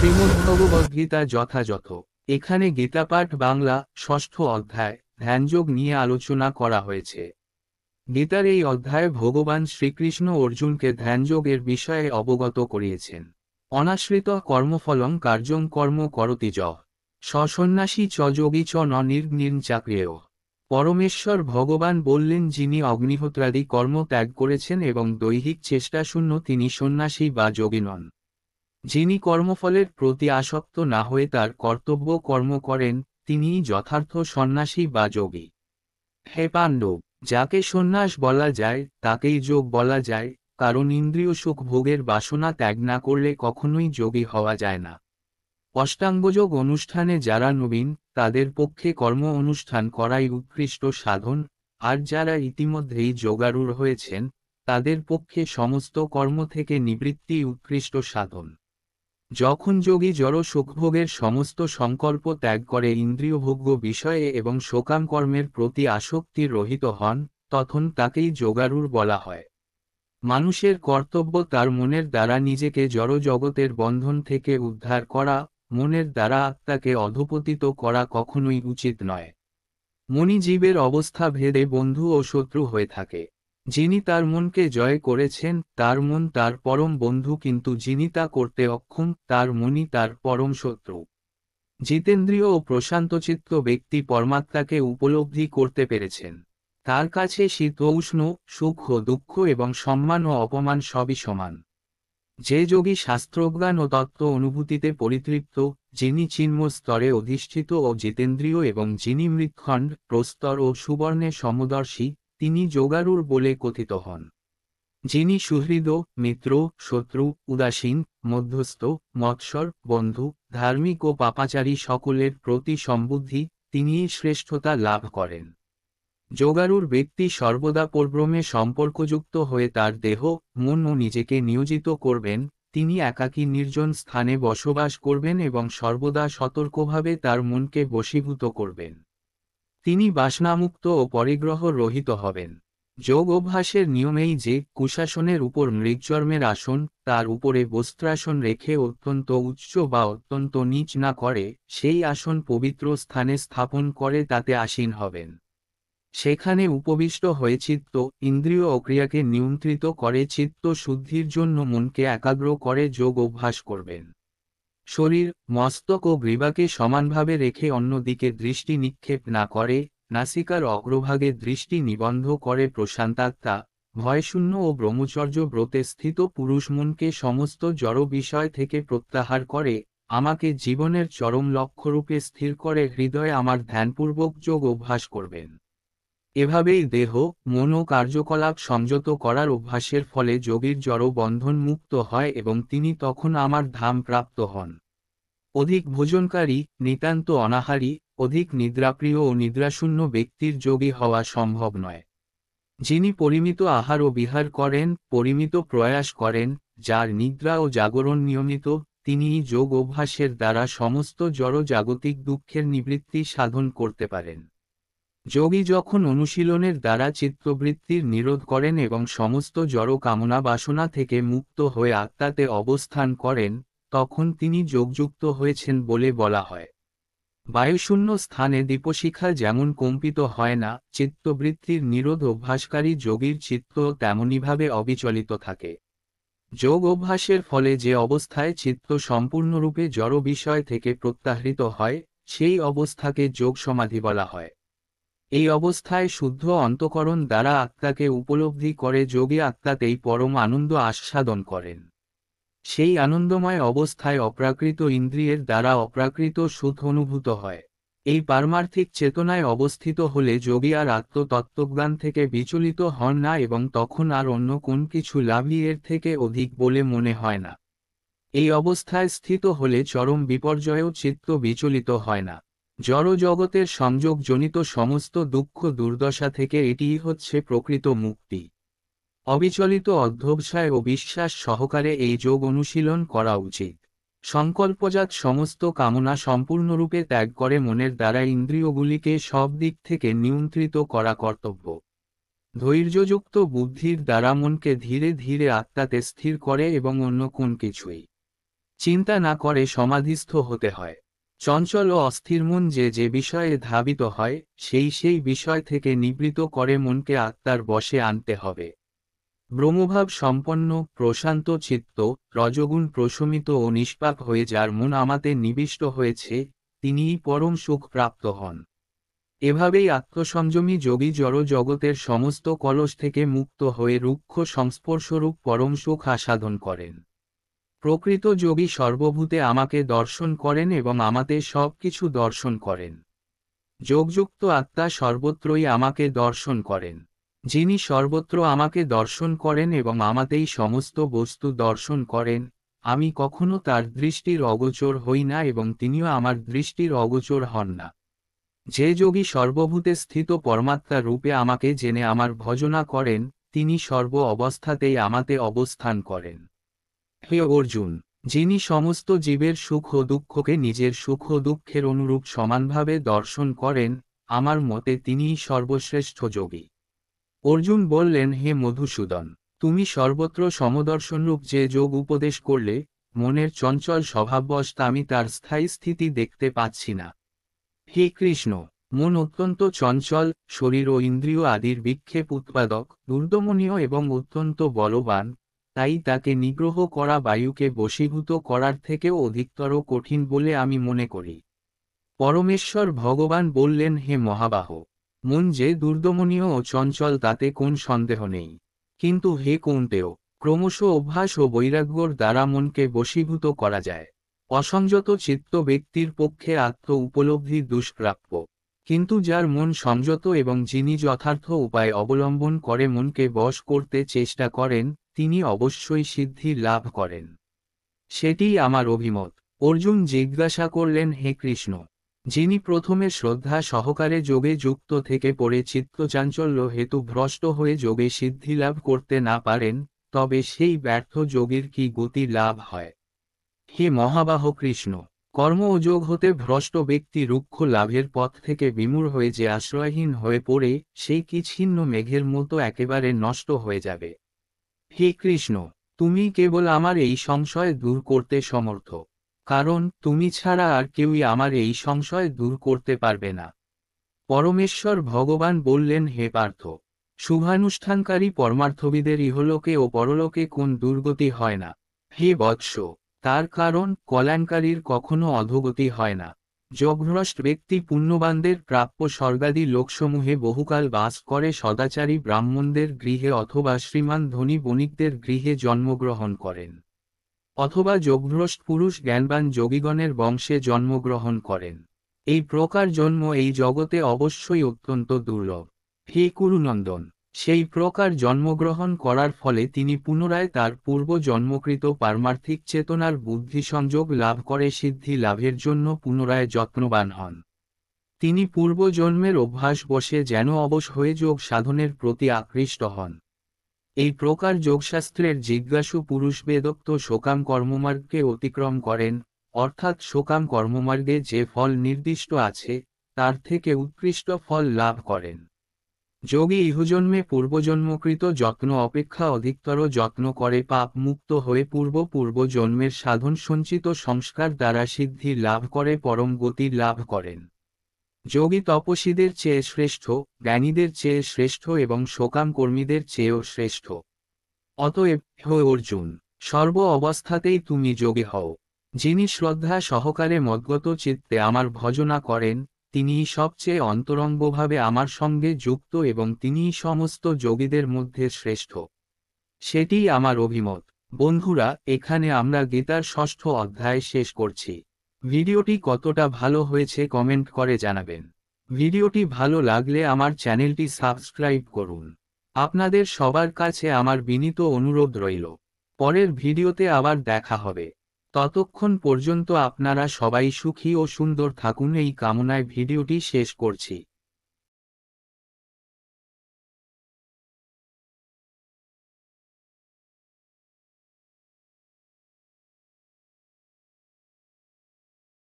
শ্রীমদ্ভগবদ্গীতা যথাযথ। এখানে গীতাপাঠ বাংলা ষষ্ঠ অধ্যায় ধ্যানযোগ নিয়ে আলোচনা করা হয়েছে। গীতার এই অধ্যায়ে ভগবান শ্রীকৃষ্ণ অর্জুনকে ধ্যানযোগের বিষয়ে অবগত করিয়েছেন। অনাশ্রিত কর্মফলং কার্যং কর্ম করতি যঃ সসন্ন্যাসী চ যোগী চ ন নির্নির্ণ চাক্রিয়। পরমেশ্বর ভগবান বললেন, যিনি অগ্নিহোত্রাদি কর্ম ত্যাগ করেছেন এবং দৈহিক চেষ্টাশূন্য তিনি সন্ন্যাসী বা যোগী নন। যিনি কর্মফলের প্রতি আসক্ত না হয়ে তার কর্তব্য কর্ম করেন, তিনিই যথার্থ সন্ন্যাসী বা যোগী। হে পাণ্ডব, যাকে সন্ন্যাস বলা যায় তাকেই যোগ বলা যায়, কারণ ইন্দ্রিয় সুখ ভোগের বাসনা ত্যাগ না করলে কখনোই যোগী হওয়া যায় না। অষ্টাঙ্গযোগ অনুষ্ঠানে যারা নবীন, তাদের পক্ষে কর্ম অনুষ্ঠান করাই উৎকৃষ্ট সাধন, আর যারা ইতিমধ্যেই যোগারূঢ় হয়েছেন, তাদের পক্ষে সমস্ত কর্ম থেকে নিবৃত্তি উৎকৃষ্ট সাধন। যখন যোগী জড় সুখভোগের সমস্ত সংকল্প ত্যাগ করে ইন্দ্রিয়ভোগ্য বিষয়ে এবং সকাম কর্মের প্রতি আসক্তির রহিত হন, তখন তাকেই যোগারূঢ় বলা হয়। মানুষের কর্তব্য তার মনের দ্বারা নিজেকে জড় জগতের বন্ধন থেকে উদ্ধার করা, মনের দ্বারা আত্মাকে অধঃপতিত করা কখনোই উচিত নয়। মনি জীবের অবস্থা ভেদে বন্ধু ও শত্রু হয়ে থাকে। যিনি তার মনকে জয় করেছেন তার মন তার পরম বন্ধু, কিন্তু যিনি তা করতে অক্ষম তার মনই তার পরম শত্রু। জিতেন্দ্রীয় ও প্রশান্তচিত্ত ব্যক্তি পরমাত্মাকে উপলব্ধি করতে পেরেছেন। তার কাছে শীত ও উষ্ণ, সুখ ও দুঃখ এবং সম্মান ও অপমান সবই সমান। যে যোগী শাস্ত্রজ্ঞান ও তত্ত্ব অনুভূতিতে পরিতৃপ্ত, যিনি চিন্ময় স্তরে অধিষ্ঠিত ও জিতেন্দ্রীয় এবং যিনি মৃৎখণ্ড, প্রস্তর ও সুবর্ণে সমদর্শী, তিনি যোগারূঢ় বলে কথিত হন। যিনি সুহৃদ, মিত্র, শত্রু, উদাসীন, মধ্যস্থ, মৎসর, বন্ধু, ধার্মিক ও পাপাচারী সকলের প্রতি সম্বুদ্ধি, তিনিই শ্রেষ্ঠতা লাভ করেন। যোগারূঢ় ব্যক্তি সর্বদা পরব্রহ্মে সম্পর্কযুক্ত হয়ে তার দেহ, মন ও নিজেকে নিয়োজিত করবেন। তিনি একাকী নির্জন স্থানে বসবাস করবেন এবং সর্বদা সতর্কভাবে তার মনকে বশীভূত করবেন। তিনি বাসনামুক্ত ও পরিগ্রহ রহিত হবেন। যোগ অভ্যাসের নিয়মেই যে কুশাসনের উপর মৃগচর্মের আসন, তার উপরে বস্ত্রাসন রেখে অত্যন্ত উচ্চ বা অত্যন্ত নীচ না করে সেই আসন পবিত্র স্থানে স্থাপন করে তাতে আসীন হবেন। সেখানে উপবিষ্ট হয়ে চিত্ত, ইন্দ্রিয় ও ক্রিয়াকে নিয়ন্ত্রিত করে চিত্ত শুদ্ধির জন্য মনকে একাগ্র করে যোগ অভ্যাস করবেন। শরীর, মস্তক ও গ্রীবাকে সমানভাবে রেখে অন্যদিকে দৃষ্টি নিক্ষেপ না করে, নাসিকার অগ্রভাগে দৃষ্টি নিবন্ধ করে প্রশান্তাত্মা, ভয়শূন্য ও ব্রহ্মচর্য ব্রতে স্থিত পুরুষ মনকে সমস্ত জড় বিষয় থেকে প্রত্যাহার করে আমাকে জীবনের চরম লক্ষ্যরূপে স্থির করে হৃদয়ে আমার ধ্যানপূর্বক যোগ অভ্যাস করবেন। এভাবেই দেহ, মন ও কার্যকলাপ সংযত করার অভ্যাসের ফলে যোগীর জড় বন্ধন মুক্ত হয় এবং তিনি তখন আমার ধাম প্রাপ্ত হন। অধিক ভোজনকারী, নিতান্ত অনাহারী, অধিক নিদ্রাপ্রিয় ও নিদ্রাশূন্য ব্যক্তির যোগী হওয়া সম্ভব নয়। যিনি পরিমিত আহার ও বিহার করেন, পরিমিত প্রয়াস করেন, যার নিদ্রা ও জাগরণ নিয়মিত, তিনিই যোগ অভ্যাসের দ্বারা সমস্ত জড় জাগতিক দুঃখের নিবৃত্তি সাধন করতে পারেন। যোগী যখন অনুশীলনের দ্বারা চিত্তবৃত্তির নিরোধ করেন এবং সমস্ত জড় কামনা বাসনা থেকে মুক্ত হয়ে আত্মাতে অবস্থান করেন, তখন তিনি যোগযুক্ত হয়েছেন বলে বলা হয়। বায়ুশূন্য স্থানে দীপশিখা যেমন কম্পিত হয় না, চিত্তবৃত্তির নিরোধ অভ্যাসকারী যোগীর চিত্ত তেমনিভাবে অবিচলিত থাকে। যোগ অভ্যাসের ফলে যে অবস্থায় চিত্ত সম্পূর্ণরূপে জড় বিষয় থেকে প্রত্যাহৃত হয়, সেই অবস্থাকে যোগ সমাধি বলা হয়। এই অবস্থায় শুদ্ধ অন্তঃকরণ দ্বারা আত্মাকে উপলব্ধি করে যোগী আত্মাতেই পরম আনন্দ আস্বাদন করেন। সেই আনন্দময় অবস্থায় অপ্রাকৃত ইন্দ্রিয়ের দ্বারা অপ্রাকৃত সুখ অনুভূত হয়। এই পারমার্থিক চেতনায় অবস্থিত হলে যোগী আর আত্মতত্ত্বজ্ঞান থেকে বিচলিত হন না এবং তখন আর অন্য কোন কিছু লাভই এর থেকে অধিক বলে মনে হয় না। এই অবস্থায় স্থিত হলে চরম বিপর্যয়েও চিত্ত বিচলিত হয় না। জড় জগতের সংযোগজনিত সমস্ত দুঃখ দুর্দশা থেকে এটিই হচ্ছে প্রকৃত মুক্তি। অবিচলিত অধ্যবসায় ও বিশ্বাস সহকারে এই যোগ অনুশীলন করা উচিত। সংকল্পজাত সমস্ত কামনা সম্পূর্ণরূপে ত্যাগ করে মনের দ্বারা ইন্দ্রিয়গুলিকে সব দিক থেকে নিয়ন্ত্রিত করা কর্তব্য। ধৈর্যযুক্ত বুদ্ধির দ্বারা মনকে ধীরে ধীরে আত্মাতে স্থির করে এবং অন্য কোন কিছুই চিন্তা না করে সমাধিস্থ হতে হয়। চঞ্চল ও অস্থির মন যে বিষয়ে ধাবিত হয় সেই বিষয় থেকে নিবৃত করে মনকে আত্মার বশে আনতে হবে। ব্রহ্মভাব সম্পন্ন প্রশান্ত চিত্ত, রজগুণ প্রশমিত ও নিষ্পাপ হয়ে যার মন আমাতে নিবিষ্ট হয়েছে, তিনিই পরম সুখ প্রাপ্ত হন। এভাবেই আত্মসংযমী যোগী জড় জগতের সমস্ত কলস থেকে মুক্ত হয়ে রুক্ষ সংস্পর্শরূপ পরম সুখ আস্বাদন করেন। প্রকৃত যোগী সর্বভূতে আমাকে দর্শন করেন এবং আমাতে সব কিছু দর্শন করেন। যোগযুক্ত আত্মা সর্বত্রই আমাকে দর্শন করেন। যিনি সর্বত্র আমাকে দর্শন করেন এবং আমাতেই সমস্ত বস্তু দর্শন করেন, আমি কখনো তার দৃষ্টির অগোচর হই না এবং তিনিও আমার দৃষ্টির অগোচর হন না। যে যোগী সর্বভূতে স্থিত পরমাত্মা রূপে আমাকে জেনে আমার ভজনা করেন, তিনি সর্ব অবস্থাতেই আমাতে অবস্থান করেন। হে অর্জুন, যিনি সমস্ত জীবের সুখ ও দুঃখকে নিজের সুখ ও দুঃখের অনুরূপ সমানভাবে দর্শন করেন, আমার মতে তিনিই সর্বশ্রেষ্ঠ যোগী। অর্জুন বললেন, হে মধুসূদন, তুমি সর্বত্র সমদর্শনরূপ যে যোগ উপদেশ করলে, মনের চঞ্চল স্বভাববশ আমি তার স্থায়ী স্থিতি দেখতে পাচ্ছি না। হে কৃষ্ণ, মন অত্যন্ত চঞ্চল, শরীর ও ইন্দ্রিয় আদির বিক্ষেপ উৎপাদক, দুর্দমনীয় এবং অত্যন্ত বলবান, তাই তাকে নিগ্রহ করা বায়ুকে বশীভূত করার থেকেও অধিকতর কঠিন বলে আমি মনে করি। পরমেশ্বর ভগবান বললেন, হে মহাবাহ, মন যে দুর্দমনীয় ও চঞ্চল তাতে কোন সন্দেহ নেই। কিন্তু হে কৌন্তেয়, ক্রমশ অভ্যাস ও বৈরাগ্যর দ্বারা মনকে বশীভূত করা যায়। অসংযত চিত্ত ব্যক্তির পক্ষে আত্ম উপলব্ধি দুষ্প্রাপ্য, কিন্তু যার মন সংযত এবং যিনি যথার্থ উপায় অবলম্বন করে মনকে বশ করতে চেষ্টা করেন, তিনি অবশ্যই সিদ্ধি লাভ করেন। সেটিই আমার অভিমত। অর্জুন জিজ্ঞাসা করলেন, হে কৃষ্ণ, যিনি প্রথমে শ্রদ্ধা সহকারে যোগে যুক্ত থেকে পরে চিত্তচাঞ্চল্য হেতু ভ্রষ্ট হয়ে যোগে সিদ্ধিলাভ করতে না পারেন, তবে সেই ব্যর্থ যোগীর কি গতি লাভ হয়? হে মহাবাহ কৃষ্ণ, কর্ম ও যোগ হতে ভ্রষ্ট ব্যক্তি রুক্ষ লাভের পথ থেকে বিমূঢ় হয়ে যে আশ্রয়হীন হয়ে পড়ে, সেই কি ছিন্ন মেঘের মতো একেবারে নষ্ট হয়ে যাবে। হে কৃষ্ণ, তুমি কেবল আমার এই সংশয় দূর করতে সমর্থ, কারণ তুমি ছাড়া আর কেউই আমার এই সংশয় দূর করতে পারবে না। পরমেশ্বর ভগবান বললেন, হে পার্থ, শুভানুষ্ঠানকারী পরমার্থবিদের ইহলোকে ও পরলোকে কোন দুর্গতি হয় না। হে বৎস, তার কারণ কল্যাণকারীর কখনো অধোগতি হয় না। যোগভ্রষ্ট ব্যক্তি পুণ্যবানদের প্রাপ্য স্বর্গাদি লোকসমূহে বহুকাল বাস করে সদাচারী ব্রাহ্মণদের গৃহে অথবা শ্রীমান ধনী বণিকদের গৃহে জন্মগ্রহণ করেন, অথবা যোগভ্রষ্ট পুরুষ জ্ঞানবান যোগীগণের বংশে জন্মগ্রহণ করেন। এই প্রকার জন্ম এই জগতে অবশ্যই অত্যন্ত দুর্লভ। হে কুরুনন্দন, সেই প্রকার জন্মগ্রহণ করার ফলে তিনি পুনরায় তার পূর্ব জন্মকৃত পারমার্থিক চেতনার বুদ্ধি সংযোগ লাভ করে সিদ্ধি লাভের জন্য পুনরায় যত্নবান হন। তিনি পূর্বজন্মের অভ্যাস বশে যেন অবশ হয়ে যোগ সাধনের প্রতি আকৃষ্ট হন। এই প্রকার যোগশাস্ত্রের জিজ্ঞাসু পুরুষ বেদোক্ত শোকাম কর্মমার্গকে অতিক্রম করেন, অর্থাৎ শোকাম কর্মমার্গে যে ফল নির্দিষ্ট আছে, তার থেকে উৎকৃষ্ট ফল লাভ করেন। যোগী ইহজন্মে পূর্বজন্মকৃত যত্ন অপেক্ষা অধিকতর যত্ন করে পাপ মুক্ত হয়ে পূর্ব জন্মের সাধন সঞ্চিত সংস্কার দ্বারা সিদ্ধি লাভ করে পরম গতি লাভ করেন। যোগী তপস্বীদের চেয়ে শ্রেষ্ঠ, জ্ঞানীদের চেয়ে শ্রেষ্ঠ এবং শোকাম কর্মীদের চেয়েও শ্রেষ্ঠ। অতএব হে অর্জুন, সর্ব অবস্থাতেই তুমি যোগী হও। যিনি শ্রদ্ধা সহকারে মদ্গত চিত্তে আমার ভজনা করেন, তিনিই সবচেয়ে অন্তরঙ্গভাবে আমার সঙ্গে যুক্ত এবং তিনিই সমস্ত যোগীদের মধ্যে শ্রেষ্ঠ। সেটিই আমার অভিমত। বন্ধুরা, এখানে আমরা গীতার 6ষ্ঠ অধ্যায় শেষ করছি। ভিডিওটি কতটা ভালো হয়েছে কমেন্ট করে জানাবেন। ভিডিওটি ভালো লাগলে আমার চ্যানেলটি সাবস্ক্রাইব করুন। আপনাদের সবার কাছে আমার বিনীত অনুরোধ রইল। পরের ভিডিওতে আবার দেখা হবে। ততক্ষণ পর্যন্ত আপনারা সবাই সুখী ও সুন্দর থাকুন এই কামনায় ভিডিওটি শেষ করছি।